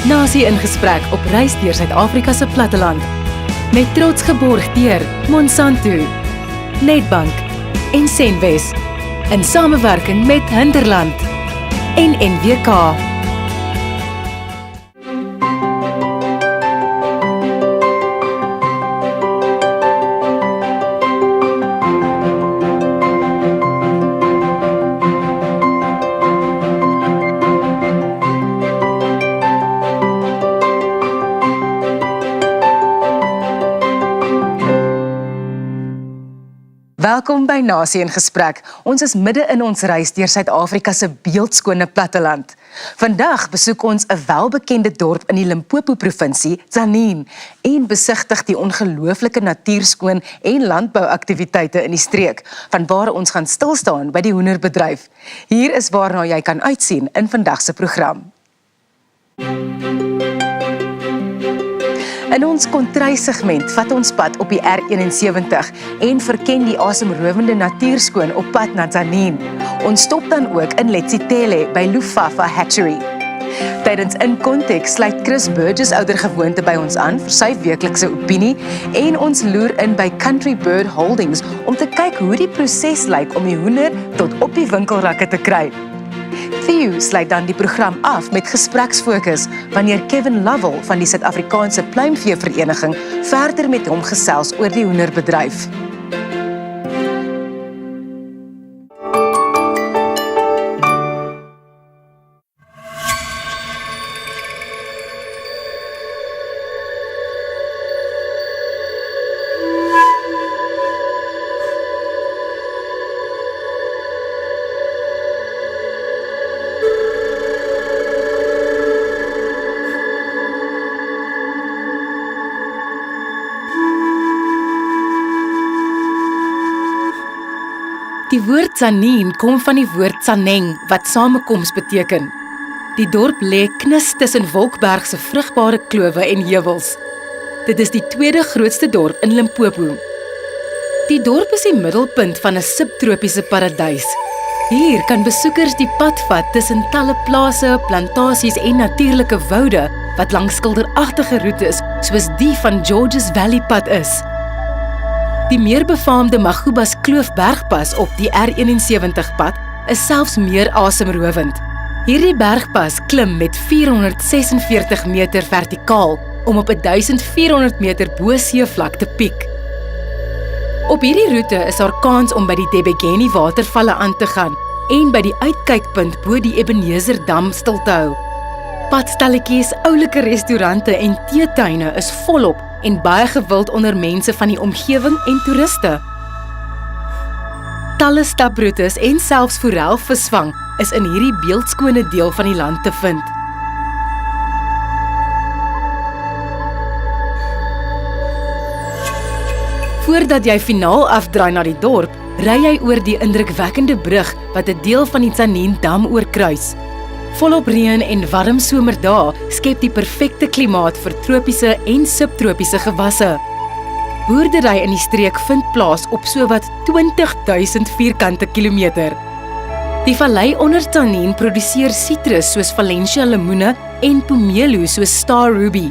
Nasie in gesprek op reis deur Suid-Afrika se platteland. Met trots geborg deur Monsanto, Nedbank en Senwes in samewerking met Hinterland en NWK. Welkom by Nasie in gesprek. Ons is midde in ons reis deur Suid-Afrika se beeldskone platteland. Vandag besoek ons 'n welbekende dorp in die Limpopo provinsie, Tzaneen, en besigtig die ongelooflike natuurskoon en landbouaktiwiteite in die streek, vanwaar ons gaan stil staan by die hoenderbedryf. Hier is waarna jy kan uitsien in vandag se program. In ons kontry-segment vat ons pad op die R71 en verken die asemrowende natuurskoon op pad na Tzaneen. Ons stop dan ook in Letsitele by Lufafa Hatchery. Tydens In Konteks sluit Chris Burgess oudergewoonte by ons aan vir sy weeklikse opinie en ons loer in by Country Bird Holdings om te kyk hoe die proses lyk om die hoender tot op die winkelrakke te kry. Theo sluit dan die program af met gespreksfokus wanneer Kevin Lovell van die Suid-Afrikaanse Pluimveevereniging verder met hom gesels oor die hoenderbedryf. Die woord Tzaneen kom van die woord Tsaneng, wat samekoms beteken. Die dorp lê knus tussen Wolkberg se vrugbare klowe en heuwels. Dit is die tweede grootste dorp in Limpopo. Die dorp is die middelpunt van 'n subtropiese paradys. Hier kan besoekers die pad vat tussen talle plase, plantasies en natuurlike woude wat langs skilderagtige roetes soos die van Georges Valley pad is. Die meer befaamde Magubas Kloofbergpas op die R71 pad is selfs meer asemrowend. Hierdie bergpas klim met 446 meter vertikaal om op 1400 meter bo seevlak te piek. Op hierdie roete is daar kans om by die Debegeni watervalle aan te gaan en by die uitkykpunt bo die Ebenezer Dam stil te hou. Padstalletjies, oulike restaurante en teetuine is volop en baie gewild onder mense van die omgewing en toeriste. Talle staproetes en selfs forelvisvang is in hierdie beeldskone deel van die land te vind. Voordat jy finaal afdraai na die dorp, ry jy oor die indrukwekkende brug wat 'n deel van die Tzaneen Dam oorkruis. Volop reën en warm somerdae skep die perfekte klimaat vir tropiese en subtropiese gewasse. Boerdery in die streek vind plaas op sowat 20.000 vierkante kilometer. Die vallei onder Tzaneen produseer sitrus soos Valencia lemoene en pomelo soos Star Ruby.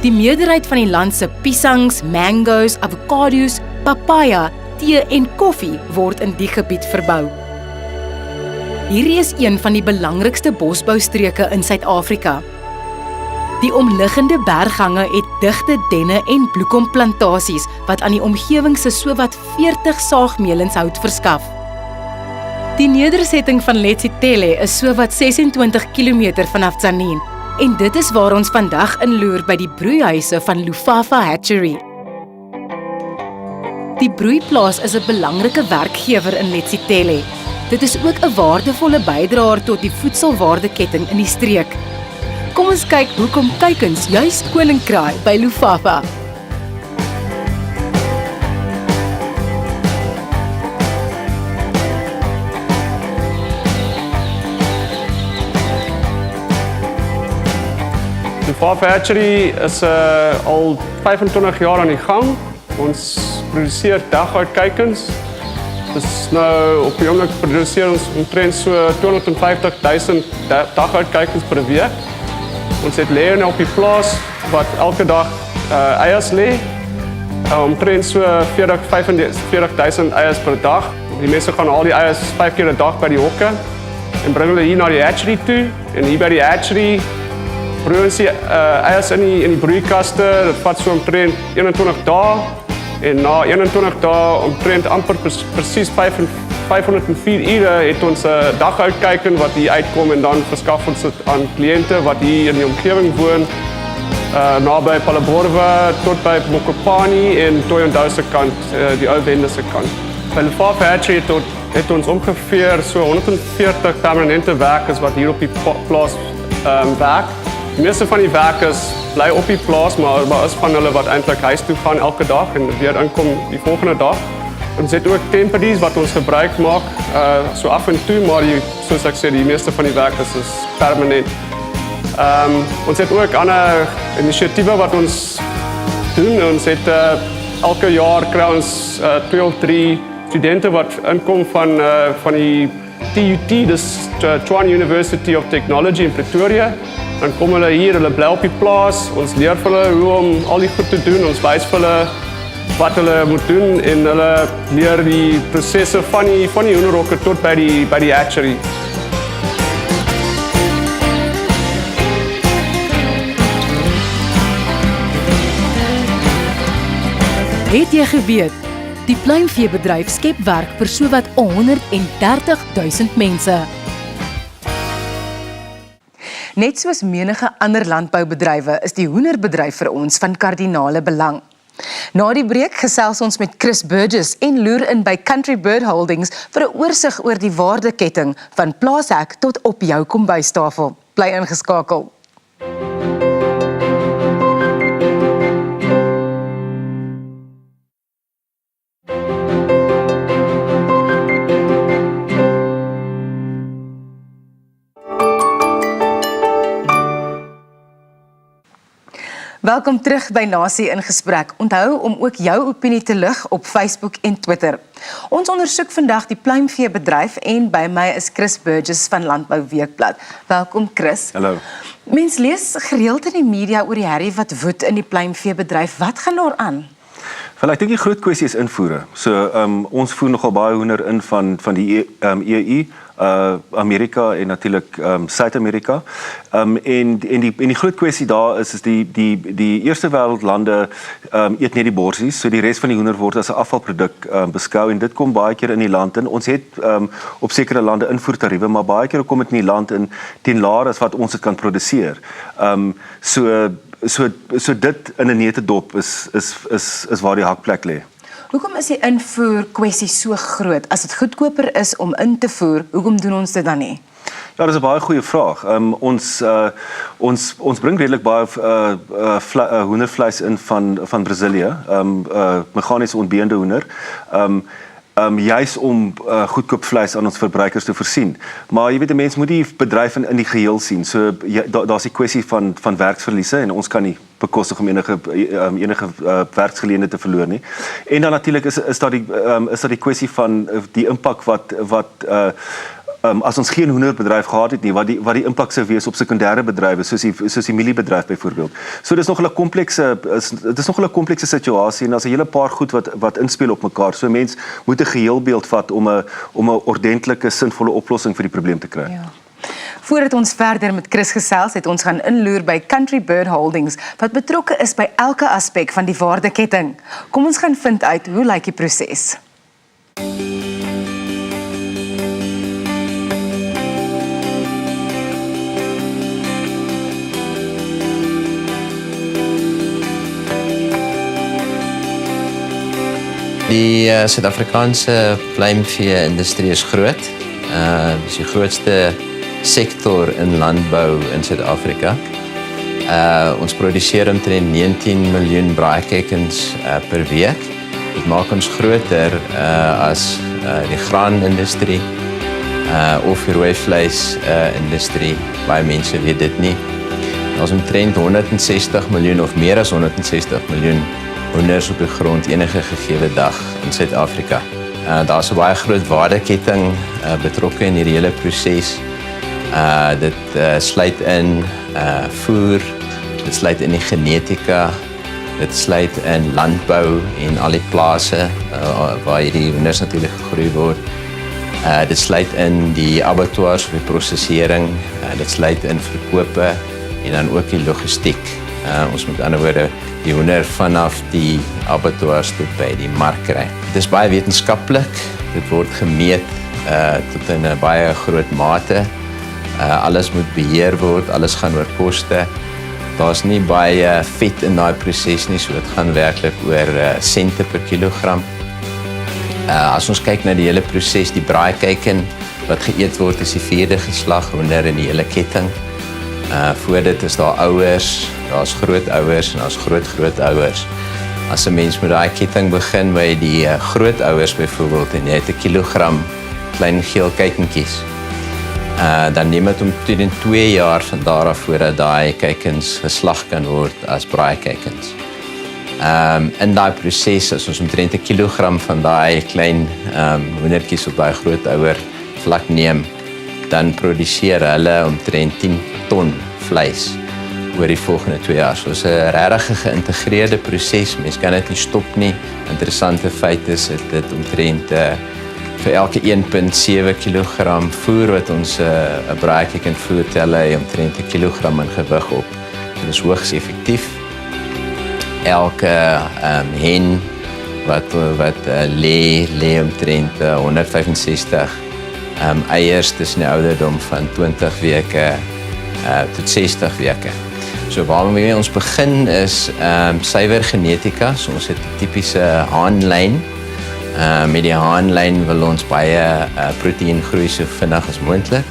Die meerderheid van die land se piesangs, mangoes, avokado's, papaya, tee en koffie word in die gebied verbou. Hierdie is een van die belangrikste bosboustreke in Suid-Afrika. Die omliggende berggange het digte denne en bloekomplantasies wat aan die omgewing se sowat 40 saagmelens hout verskaf. Die nedersetting van Letsitele is sowat 26 km vanaf Tzaneen en dit is waar ons vandag inloer by die broeihuise van Lufafa Hatchery. Die broeiplaas is 'n belangrike werkgewer in Letsitele. Dit is ook 'n waardevolle bydraer tot die voedselwaardeketting in die streek. Kom ons kyk hoekom kuikens juis koning kraai by Lufafa. Lufafa Hatchery is al 25 jaar aan die gang. Ons produseer daguitkuikens. Dus nou op die oomblik produseer ons omtrent so 250.000 daguitkykens per week. Ons het leeuene op die plaas wat elke dag eiers lê. Omtrent so 40.000 eiers per dag. Die mense gaan al die eiers 5 keer 'n dag by die hokke en bring hulle hier na die hatchery toe. En hier by die hatchery broei ons die eiers in die broeikaste. Dit vat so omtrent 21 dae. En na 21 dae, omtrent amper presies 504 ure, het ons 'n daguitkykking wat hier uitkom en dan verskaf ons dit aan kliënte wat hier in die omgewing woon, naby Palaborwa tot by Mokopane en Toyondou se kant, die ou Wende se kant. By Lefafa Hatchery het ons ongeveer so 140 permanente werkers wat hier op die plaas werk. Die meeste van die werkers bly op die plaas, maar daar is van hulle wat eintlik huis toe gaan elke dag en weer inkom die volgende dag. Ons het ook temporaries wat ons gebruik maak, so af en toe, maar soos ek sê, die meeste van die werkers is permanent. Ons het ook ander inisiatiewe wat ons doen. Ons het elke jaar kry ons 2 of 3 studente wat inkom van die TUT, dis Tshwane University of Technology in Pretoria. Dan kom hulle hier, hulle bly op die plaas, ons leer vir hulle hoe om al die goed te doen, ons wys vir hulle wat hulle moet doen en hulle leer die prosesse van die hoenderhokke tot by die hatchery. Het jy geweet? Die pluimveebedryf skep werk vir sowat 130.000 mense. Net soos menige ander landboubedrywe is die hoenderbedryf vir ons van kardinale belang. Na die breek gesels ons met Chris Burgess en loer in by Country Bird Holdings vir 'n oorsig oor die waardeketting van plaashek tot op jou kombuistafel. Bly ingeskakel. Welkom terug by Nasie in Gesprek. Onthou om ook jou opinie te lig op Facebook en Twitter. Ons ondersoek vandag die pluimveebedryf en by my is Chris Burgess van Landbou Weekblad. Welkom Chris. Hallo. Mens lees gereeld in die media oor die herrie wat woed in die pluimveebedryf. Wat gaan daar aan? Wel, ek dink die groot kwessie is invoere. So ons voer nogal baie hoender in van die EU, Amerika en natuurlik Suid-Amerika. En die groot kwessie daar is die eerste wêreldlande eet net die borsies, so die res van die hoender word as 'n afvalproduk beskou en dit kom baie keer in die land in. Ons het op sekere lande invoertariewe, maar baie keer kom dit in die land in teen laer as wat ons dit kan produseer. So dit in 'n netedop is waar die hakplek lê. Hoekom is die invoer kwessie so groot? As dit goedkoper is om in te voer, hoekom doen ons dit dan nie? Ja, dis 'n baie goeie vraag. Ons bring redelik baie hoendervleis in van Brasilië, meganiese ontbeende hoender. Juis om goedkoop vleis aan ons verbruikers te voorsien. Maar jy weet, 'n mens moet die bedryf in die geheel sien. So daar's die kwessie van werksverliese en ons kan nie bekostig om enige werksgeleenthede te verloor nie. En dan natuurlik is daar die kwessie van die impak wat as ons geen hoenderbedryf gehad het nie, wat die impak sou wees op sekondêre bedrywe soos die mieliebedryf byvoorbeeld. So dis nog 'n komplekse situasie en daar's 'n hele paar goed wat inspel op mekaar. So 'n mens moet 'n geheelbeeld vat om 'n ordentlike sinvolle oplossing vir die probleem te kry. Ja. Voordat ons verder met Chris gesels, het ons gaan inloer by Country Bird Holdings wat betrokke is by elke aspek van die waardeketting. Kom ons gaan vind uit hoe lyk die proses. Die Suid-Afrikaanse pluimvee-industrie is groot. Dit is die grootste sektor in landbou in Suid-Afrika. Ons produseer omtrent 19 miljoen braaikekkens per week. Dit maak ons groter as die graanindustrie of die rooi vleisindustrie. Baie mense weet dit nie. Ons omtrent 160 miljoen of meer as 160 miljoen hoenders op die grond enige gegeewe dag in Suid-Afrika. Daar's 'n baie groot waardeketting betrokke in hierdie hele proses. Dit sluit in voer, dit sluit in die genetika, dit sluit in landbou en al die plase waar hierdie hoenders natuurlik gegroei word. Dit sluit in die abattoirs of die prosesering, dit sluit in verkope en dan ook die logistiek. Ons moet aan die ander woorde die hoender vanaf die abattoirs tot by die mark kry. Dit is baie wetenskaplik, dit word gemeet tot in 'n baie groot mate. Alles moet beheer word, alles gaan oor koste. Daar's nie baie vet in daai proses nie, so dit gaan werklik oor sente per kilogram. As ons kyk na die hele proses, die braaikuiken wat geëet word is die 4de geslag hoender in die hele ketting. Voor dit is daar ouers, daar's grootouers en daar's grootouers. As 'n mens met daai ketting begin by die grootouers byvoorbeeld en jy het 'n kilogram klein geel kuikentjies, dan neem dit omtrent 2 jaar van daar af voordat daai kuikens geslag kan word as braaikuikens. In daai proses as ons omtrent 'n kilogram van daai klein hoendertjies op daai grootouer vlak neem, dan produseer hulle omtrent 10 ton vleis oor die volgende 2 jaar. So is 'n regtig geïntegreerde proses. Mens kan dit nie stop nie. Interessante feit is dit omtrent vir elke 1,7 kilogram voer wat ons 'n braaikuiken voer, tel hy omtrent 1 kilogram in gewig op. Dit is hoogs effektief. Elke hen wat lê omtrent 165 eiers tussen die ouderdom van 20 weke tot 60 weke. So waarmee ons begin is suiwer genetika. So ons het 'n tipiese haanlyn. Met die haanlyn wil ons baie proteïen groei so vinnig as moontlik.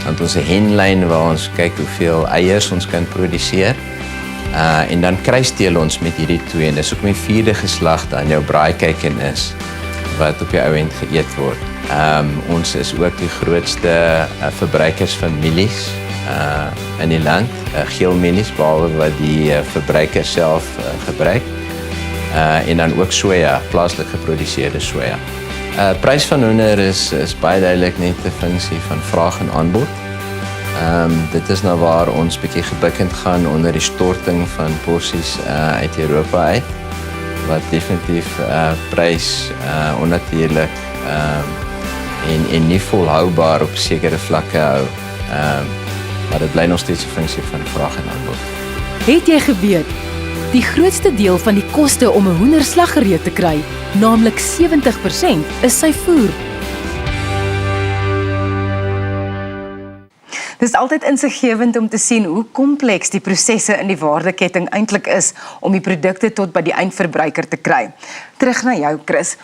Want ons 'n henlyn waar ons kyk hoeveel eiers ons kan produseer. En dan kruisdeel ons met hierdie twee en dis ook my 4de geslag dan jou braaikuiken is wat op die ou end geëet word. Ons is ook die grootste verbruikers van mielies in die land, geelmielies behalwe wat die verbruiker self gebruik. En dan ook soja, plaaslik geproduseerde soja. Prys van hoender is baie duidelik net 'n funksie van vraag en aanbod. Dit is nou waar ons bietjie gebukkend gaan onder die storting van porsies uit Europa uit, wat definitief prys onnatuurlik en nie volhoubaar op sekere vlakke hou. Maar dit bly nog steeds 'n funksie van vraag en aanbod. Het jy geweet, die grootste deel van die koste om 'n hoender slaggereed te kry, naamlik 70%, is sy voer. Dit is altyd insiggewend om te sien hoe kompleks die prosesse in die waardeketting eintlik is om die produkte tot by die eindverbruiker te kry. Terug na jou, Chris.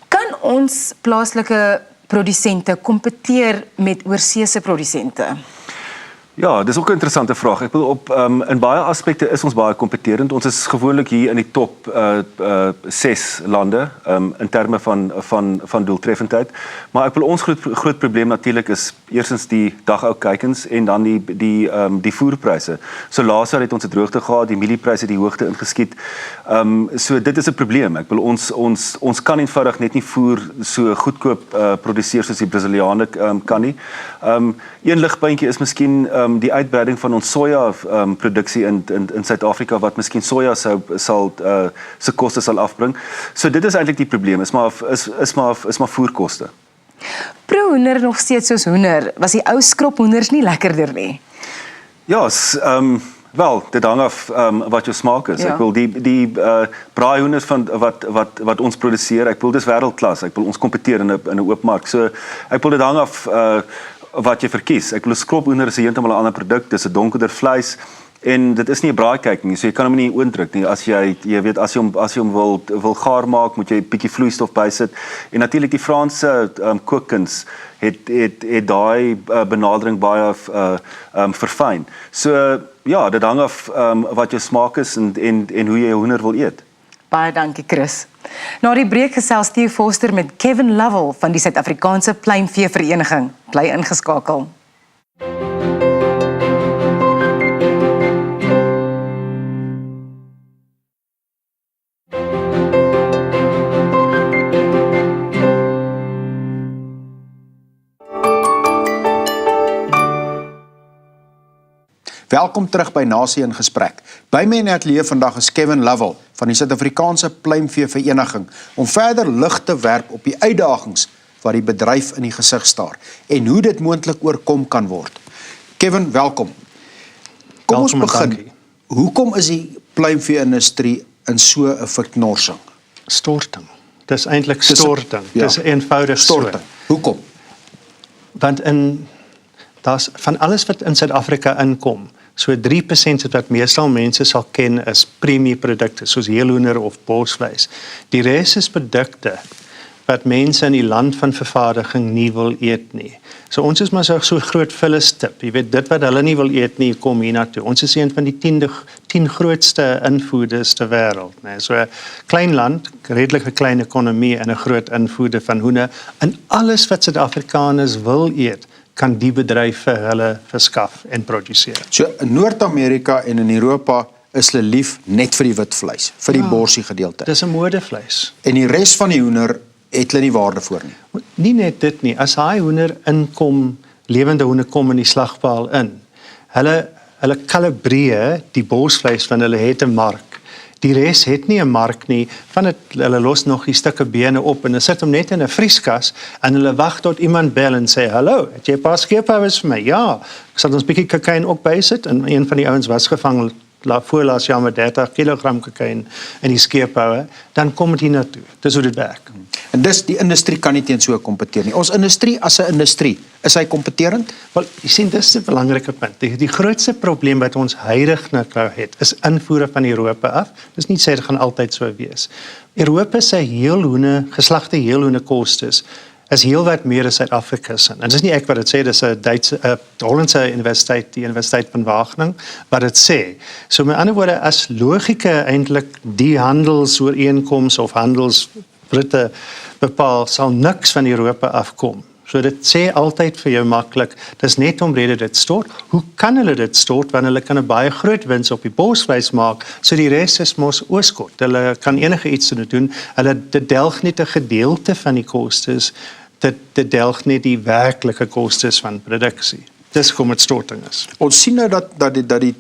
Kan ons plaaslike produsente kompeteer met oorseese produsente? Ja, dis ook 'n interessante vraag. Ek bedoel in baie aspekte is ons baie kompeterend. Ons is gewoonlik hier in die top 6 lande in terme van doeltreffendheid. Maar ek wil ons groot probleem natuurlik is eerstens die daghou kuikens en dan die voerpryse. So laas jaar het ons 'n droogte gehad, die mieliepryse het die hoogte ingeskiet. So dit is 'n probleem. Ek wil ons kan eenvoudig net nie voer so goedkoop produseer soos die Brasiliane kan nie. Een ligpuntjie is miskien die uitbreiding van ons soja produksie in Suid-Afrika wat miskien soja se koste sal afbring. So dit is eintlik die probleem, is maar voerkoste. Proe hoender nog steeds soos hoender, was die ou skrophoenders nie lekkerder nie? Ja, wel, dit hang af wat jou smaak is. Ja. Ek wil die braaihoenders van wat ons produseer, ek wil dis wêreldklas. Ek wil ons kompeteer in 'n oop mark. So ek wil dit hang af wat jy verkies. Ek wil skrophoender is 'n heeltemal 'n ander produk, dis 'n donkerder vleis en dit is nie 'n braaikuiken nie, so jy kan hom nie oondruk nie. As jy weet as jy hom wil gaar maak, moet jy 'n bietjie vloeistof bysit. En natuurlik die Franse kookkuns het daai benadering baie verfyn. So ja, dit hang af wat jou smaak is en hoe jy jou hoender wil eet. Baie dankie, Chris. Na die breek gesels Theo Forster met Kevin Lovell van die Suid-Afrikaanse Pluimvee Vereniging. Bly ingeskakel. Welkom terug by Nasie in Gesprek. By my in die ateljee vandag is Kevin Lovell van die Suid-Afrikaanse Pluimvee Vereniging om verder lig te werp op die uitdagings wat die bedryf in die gesig staar en hoe dit moontlik oorkom kan word. Kevin, welkom. Kom ons begin. Hoekom is die pluimvee-industrie in so 'n verknorsing? Storting. Dis eintlik storting. Ja. Dis eenvoudig Storting. Hoekom? Want daar's van alles wat in Suid-Afrika inkom, so 3% wat meestal mense sal ken is premieprodukte soos heelhoender of borsvleis. Die res is produkte wat mense in die land van vervaardiging nie wil eet nie. So ons is maar so groot vullisstip. Jy weet, dit wat hulle nie wil eet nie, kom hiernatoe. Ons is een van die 10 grootste invoerders ter wêreld, né? So 'n klein land, redelike klein ekonomie en 'n groot invoerder van hoender. En alles wat Suid-Afrikaners wil eet, kan die bedryf vir hulle verskaf en produseer. So in Noord-Amerika en in Europa is hulle lief net vir die wit vleis, vir die borsie gedeelte. Dis 'n modevleis. En die res van die hoender het hulle nie waarde voor nie. Nie net dit nie, as hy hoender inkom, lewende hoender kom in die slagpaal in, hulle kalibreer die borsvleis van hulle het 'n mark. Die res het nie 'n mark nie, van dit hulle los nog die stukke bene op en hulle sit hom net in 'n vrieskas en hulle wag tot iemand bel en sê, "Hallo, het jy 'n paar skeepouers vir my?" "Ja, ek sal ons bietjie kokain ook bysit." En een van die ouens was gevang voorlaas jaar met 30 kg kokain in die skeephoue, dan kom dit hier naartoe. Dis hoe dit werk. En dis die industrie kan nie teen so kompeteer nie. Ons industrie as 'n industrie, is hy kompeterend? Wel, jy sien, dis 'n belangrike punt. Die grootste probleem wat ons huidig nou het, is invoere van Europa af. Dis nie sê dit gaan altyd so wees. Europa se geslagte heelhoender kostes is heel wat meer as Suid-Afrika se. En dis nie ek wat dit sê, dis 'n Hollandse universiteit, die Universiteit van Wageningen, wat dit sê. So met ander woorde, as logika eintlik die handelsooreenkoms of handelsbritte bepaal, sal niks van Europa afkom. So dit sê altyd vir jou maklik, dis net omrede dit stort. Hoe kan hulle dit stort, want hulle kan 'n baie groot wins op die borsvleis maak, so die res is mos ooskot. Hulle kan enige iets doen, dit delg net 'n gedeelte van die kostes, dit delg net die werklike kostes van produksie. Dis kom dit storting is. Ons sien nou dat die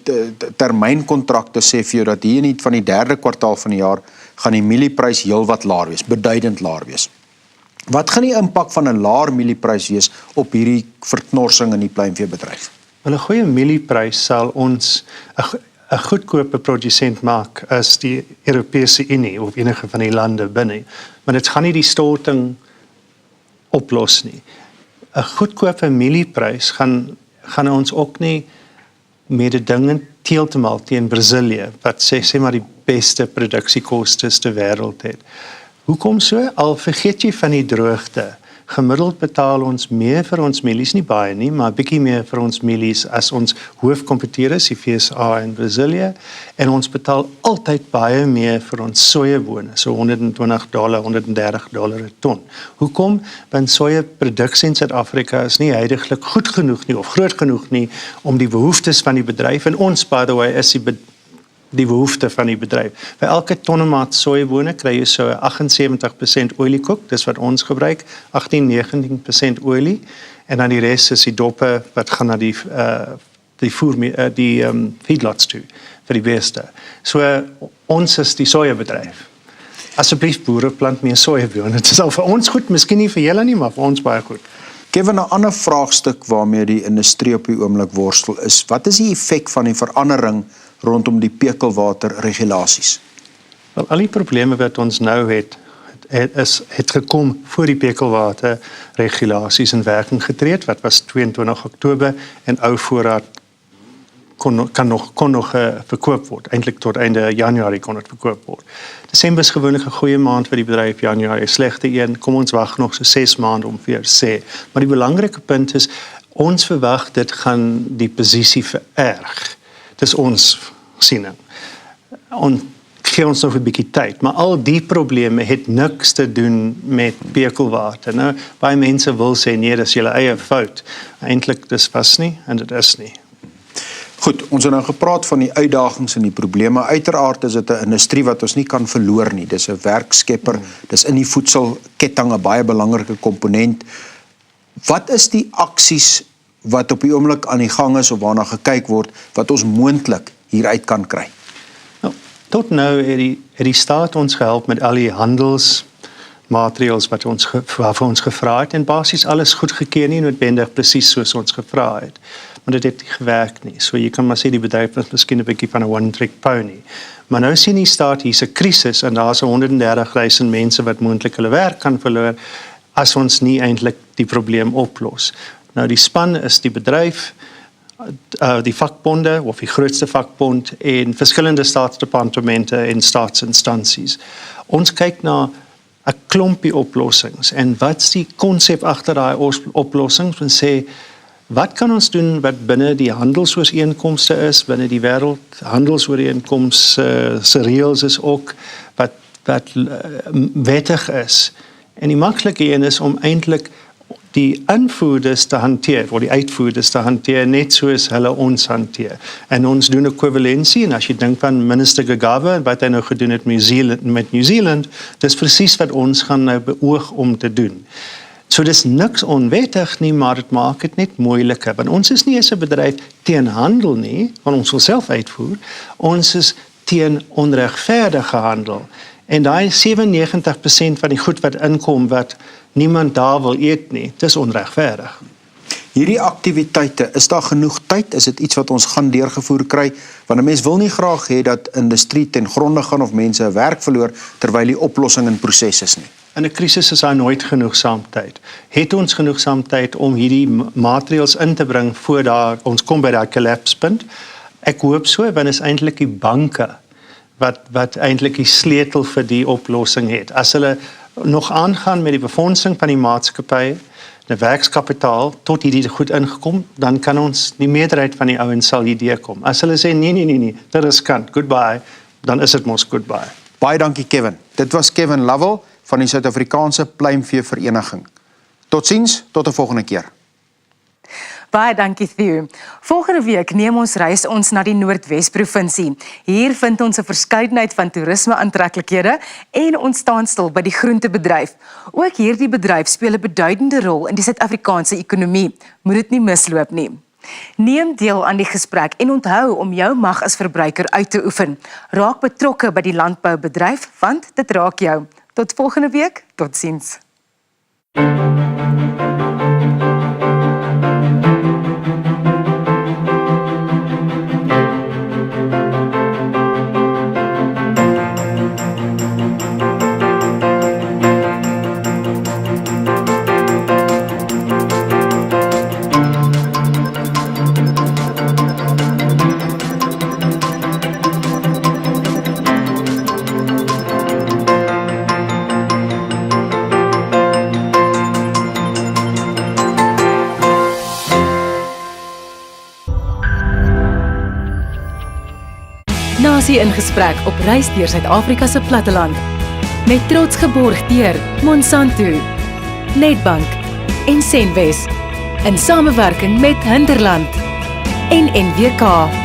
termynkontrakte sê vir jou dat hier in van die 3de kwartaal van die jaar gaan die mielieprys heelwat laer wees, beduidend laer wees. Wat gaan die impak van 'n laer mielieprys wees op hierdie verknorsing in die pluimveebedryf? Wel, 'n goeie mielieprys sal ons 'n goedkope produsent maak as die Europese Unie of enige van die lande binne. Maar dit gaan nie die storting oplos nie. 'n Goedkope mielieprys gaan ons ook nie mededingend teeltemal teen Brasilië, wat sê maar die beste produksiekostes ter wêreld het. Hoekom so? Al vergeet jy van die droogte. Gemiddeld betaal ons meer vir ons mielies, nie baie nie, maar 'n bietjie meer vir ons mielies as ons hoofkompetiteurs, die VSA en Brasilië, en ons betaal altyd baie meer vir ons sojabone, so $120, $130 'n ton. Hoekom? Want sojaproduksie in Suid-Afrika is nie heidaglik goed genoeg nie of groot genoeg nie om die behoeftes van die bedryf, en ons, by the way, is die behoefte van die bedryf. Vir elke tonnemaat sojabone kry jy so 78% oliekoek, dis wat ons gebruik, 18-19% olie, en dan die res is die doppe wat gaan na die feedlots toe, vir die beeste. So, ons is die sojabedryf. Asseblief boere, plant meer sojabone. Dit is al vir ons goed, miskien nie vir julle nie, maar vir ons baie goed. Kevin, 'n ander vraagstuk waarmee die industrie op die oomblik worstel is, wat is die effek van die verandering rondom die pekelwaterregulasies? Wel, al die probleme wat ons nou het gekom voor die pekelwaterregulasies in werking getree, wat was 22 Oktober, en ou voorraad kon nog verkoop word. Eintlik tot einde Januarie kon dit verkoop word. Desember is gewoonlik 'n goeie maand vir die bedryf, Januarie 'n slegte een. Kom ons wag nog so 6 maande om weer sê. Maar die belangrike punt is, ons verwag dit gaan die posisie vererg. Dis ons siening. Gee ons nog 'n bietjie tyd, maar al die probleme het niks te doen met pekelwater. Nou, baie mense wil sê nee, dis julle eie fout. Eintlik dis was nie en dit is nie. Goed, ons het nou gepraat van die uitdagings en die probleme. Uiteraard is dit 'n industrie wat ons nie kan verloor nie. Dis 'n werkskepper, dis in die voedselketting 'n baie belangrike komponent. Wat is die aksies wat op die oomblik aan die gang is of waarna gekyk word wat ons moontlik hieruit kan kry? Nou, tot nou het die staat ons gehelp met al die handelsmateriaals waarvoor ons gevra het en basies alles goedgekeur, nie noodwendig presies soos ons gevra het. Maar dit het nie gewerk nie. So jy kan maar sê die bedryf was miskien 'n bietjie van 'n one-trick pony. Maar nou sien die staat hier's 'n krisis en daar's 130,000 mense wat moontlik hulle werk kan verloor as ons nie eintlik die probleem oplos. Nou die span is die bedryf, die vakbonde of die grootste vakbond en verskillende staatsdepartemente en staatsinstansies. Ons kyk na 'n klompie oplossings en wat's die konsep agter daai oplossings? Ons sê wat kan ons doen wat binne die handelsooreenkomste is, binne die wêreldhandelsooreenkomste se reëls is ook wat wettig is. En die maklike een is om eintlik die invoerders te hanteer, of die uitvoerders te hanteer, net soos hulle ons hanteer. En ons doen ekwivalensie, en as jy dink van minister Gagaba, en wat hy nou gedoen het met New Zealand, dis presies wat ons gaan nou beoog om te doen. So dis niks onwettig nie, maar dit maak dit net moeiliker, want ons is nie eens 'n bedryf teen handel nie, want ons wil self uitvoer, ons is teen onregverdige handel. En daai 97% van die goed wat inkom wat niemand daar wil eet nie, dis onregverdig. Hierdie aktiwiteite, is daar genoeg tyd? Is dit iets wat ons gaan deurgevoer kry? Want 'n mens wil nie graag hê dat industrie ten gronde gaan of mense 'n werk verloor terwyl die oplossing in proses is nie. In 'n krisis is daar nooit genoegsaam tyd. Het ons genoegsaam tyd om hierdie maatreëls in te bring voor ons kom by daai collapsepunt? Ek hoop so, want is eintlik die banke wat eintlik die sleutel vir die oplossing het. As hulle nog aangaan met die befondsing van die maatskappye, die werkskapitaal tot hierdie goed ingekom, dan kan ons die meerderheid van die ouens sal idee kom. As hulle sê nee, dit is kant, goodbye, dan is dit mos goodbye. Baie dankie Kevin. Dit was Kevin Lovell van die Suid-Afrikaanse Pluimvee Vereniging. Totsiens, tot 'n volgende keer. Baie dankie Theo. Volgende week neem ons reis ons na die Noordwes-provinsie. Hier vind ons 'n verskeidenheid van toerisme-aantreklikhede en ons staan stil by die groentebedryf. Ook hierdie bedryf speel 'n beduidende rol in die Suid-Afrikaanse ekonomie. Moet dit nie misloop nie. Neem deel aan die gesprek en onthou om jou mag as verbruiker uit te oefen. Raak betrokke by die landboubedryf, want dit raak jou. Tot volgende week, totsiens. Nasie in gesprek op reis deur Suid-Afrika se platteland. Met trots geborg deur Monsanto, Nedbank en Senwes in samewerking met Hinterland en NWK.